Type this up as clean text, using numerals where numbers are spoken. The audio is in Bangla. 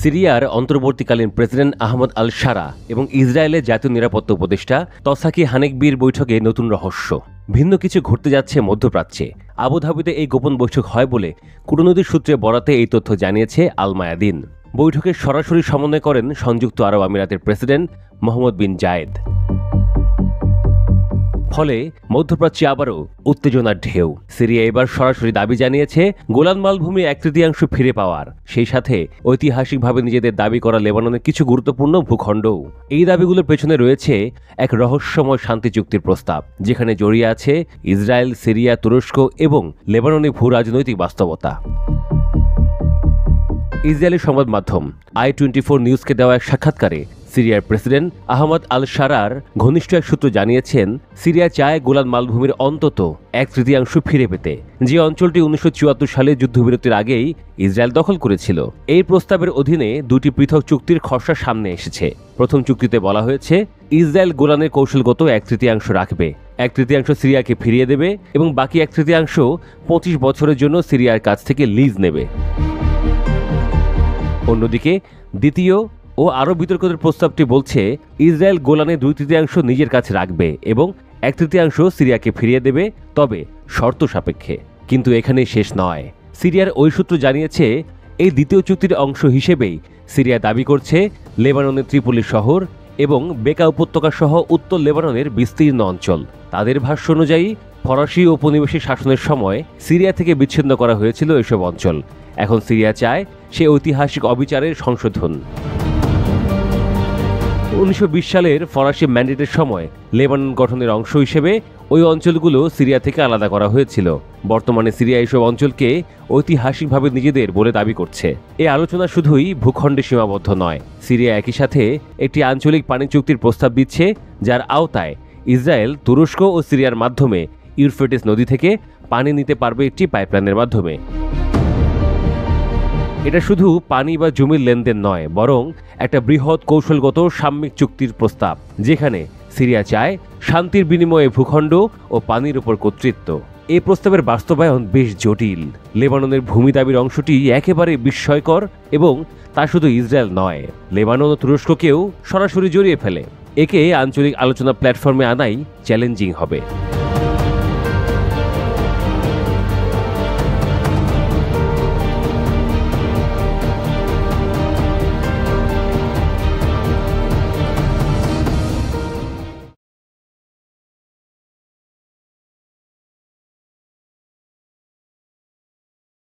সিরিয়ার অন্তর্বর্তীকালীন প্রেসিডেন্ট আহমদ আল শারা এবং ইসরায়েলের জাতীয় নিরাপত্তা উপদেষ্টা তসাকি হানেকবির বৈঠকে নতুন রহস্য। ভিন্ন কিছু ঘটতে যাচ্ছে মধ্যপ্রাচ্যে। আবুধাবিতে এই গোপন বৈঠক হয় বলে কূটনৈতিক সূত্রে বরাতে এই তথ্য জানিয়েছে আল মায়াদিন। বৈঠকে সরাসরি সমন্বয় করেন সংযুক্ত আরব আমিরাতের প্রেসিডেন্ট মোহাম্মদ বিন জায়েদ। ফলে মধ্যপ্রাচ্যে আবারও উত্তেজনার ঢেউ। সিরিয়া এবার সরাসরি দাবি জানিয়েছে গোলান মালভূমির 1/3 ফিরে পাওয়ার, সেই সাথে ঐতিহাসিকভাবে নিজেদের দাবি করা লেবাননের কিছু গুরুত্বপূর্ণ ভূখণ্ডও। এই দাবিগুলোর পেছনে রয়েছে এক রহস্যময় শান্তি চুক্তির প্রস্তাব, যেখানে জড়িয়ে আছে ইসরায়েল, সিরিয়া, তুরস্ক এবং লেবাননের ভূ রাজনৈতিক বাস্তবতা। ইসরায়েলি সংবাদ মাধ্যম i24 নিউজকে দেওয়া এক সাক্ষাৎকারে সিরিয়ার প্রেসিডেন্ট আহমদ আল শারার ঘনিষ্ঠ এক সূত্র জানিয়েছেন, সিরিয়া চায় গোলান মালভূমির অন্তত 1/3 ফিরে পেতে, যে অঞ্চলটি 1974 সালে যুদ্ধবিরতির আগেই ইসরায়েল দখল করেছিল। এই প্রস্তাবের অধীনে দুটি পৃথক চুক্তির খসড়া সামনে এসেছে। প্রথম চুক্তিতে বলা হয়েছে, ইসরায়েল গোলানের কৌশলগত 1/3 রাখবে, 1/3 সিরিয়াকে ফিরিয়ে দেবে এবং বাকি 1/3 25 বছরের জন্য সিরিয়ার কাছ থেকে লিজ নেবে। অন্যদিকে দ্বিতীয় ও আরও বিতর্কিত প্রস্তাবটি বলছে, ইসরায়েল গোলানে 2/3 নিজের কাছে রাখবে এবং 1/3 সিরিয়াকে ফিরিয়ে দেবে, তবে শর্ত সাপেক্ষে। কিন্তু এখানেই শেষ নয়। সিরিয়ার ওই সূত্র জানিয়েছে, এই দ্বিতীয় চুক্তির অংশ হিসেবেই সিরিয়া দাবি করছে লেবাননের ত্রিপলি শহর এবং বেকা উপত্যকা সহ উত্তর লেবাননের বিস্তীর্ণ অঞ্চল। তাদের ভাষ্য অনুযায়ী ফরাসি উপনিবেশিক শাসনের সময় সিরিয়া থেকে বিচ্ছিন্ন করা হয়েছিল এসব অঞ্চল। এখন সিরিয়া চায় সে ঐতিহাসিক অবিচারের সংশোধন। 1920 সালের ফরাসি ম্যান্ডেটের সময় লেবানন গঠনের অংশ হিসেবে ওই অঞ্চলগুলো সিরিয়া থেকে আলাদা করা হয়েছিল। বর্তমানে সিরিয়া এইসব অঞ্চলকে ঐতিহাসিকভাবে নিজেদের বলে দাবি করছে। এই আলোচনা শুধুই ভূখণ্ডে সীমাবদ্ধ নয়। সিরিয়া একই সাথে একটি আঞ্চলিক পানি চুক্তির প্রস্তাব দিচ্ছে, যার আওতায় ইসরায়েল, তুরস্ক ও সিরিয়ার মাধ্যমে ইউফ্রেটিস নদী থেকে পানি নিতে পারবে একটি পাইপলাইনের মাধ্যমে। এটা শুধু পানি বা জমির লেনদেন নয়, বরং একটা বৃহৎ কৌশলগত সাময়িক চুক্তির প্রস্তাব, যেখানে সিরিয়া চায় শান্তির বিনিময়ে ভূখণ্ড ও পানির উপর কর্তৃত্ব। এই প্রস্তাবের বাস্তবায়ন বেশ জটিল। লেবাননের ভূমি দাবির অংশটি একেবারে বিস্ময়কর এবং তা শুধু ইসরায়েল নয়, লেবানন ও তুরস্ককেও সরাসরি জড়িয়ে ফেলে। একে আঞ্চলিক আলোচনা প্ল্যাটফর্মে আনাই চ্যালেঞ্জিং হবে।